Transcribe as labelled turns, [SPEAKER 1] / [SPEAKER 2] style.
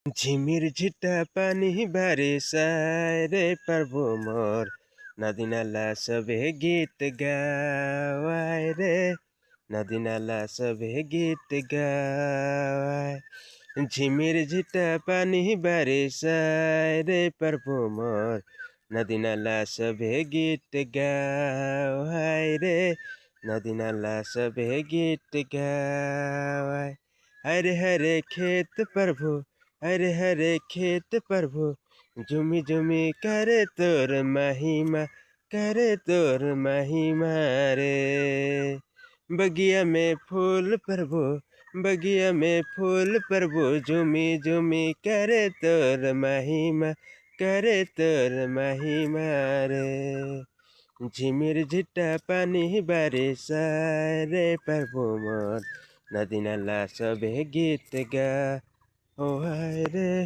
[SPEAKER 1] ঝিমির ঝিটা পানি বারিশায় রে প্রভু মোর, নদী নালা সবে গীত গাওয়ায় রে, নদী নালা সবে গীত গাওয়ায়। ঝিমির ঝিটা পানি বারিশায় রে প্রভু মোর, নদী নালা সবে গীত গাওয়ায় রে, নদী নালা সবে গীত গাওয়ায়। हरे हरे खेत प्रभु, हरे हरे खेत प्रभु, झुमी झुमी करे तोर महिमा, करे तोर महिमा रे। बगिया में फूल प्रभु, बगिया में फूल प्रभु, झुमी झुमी करे तोर महिमा, करे तोर महिमा रे। झिमिर झिट्टा पानी बारिशाय रे प्रभु मोर, नदी नाला सभे गीत गा ओ हाय रे।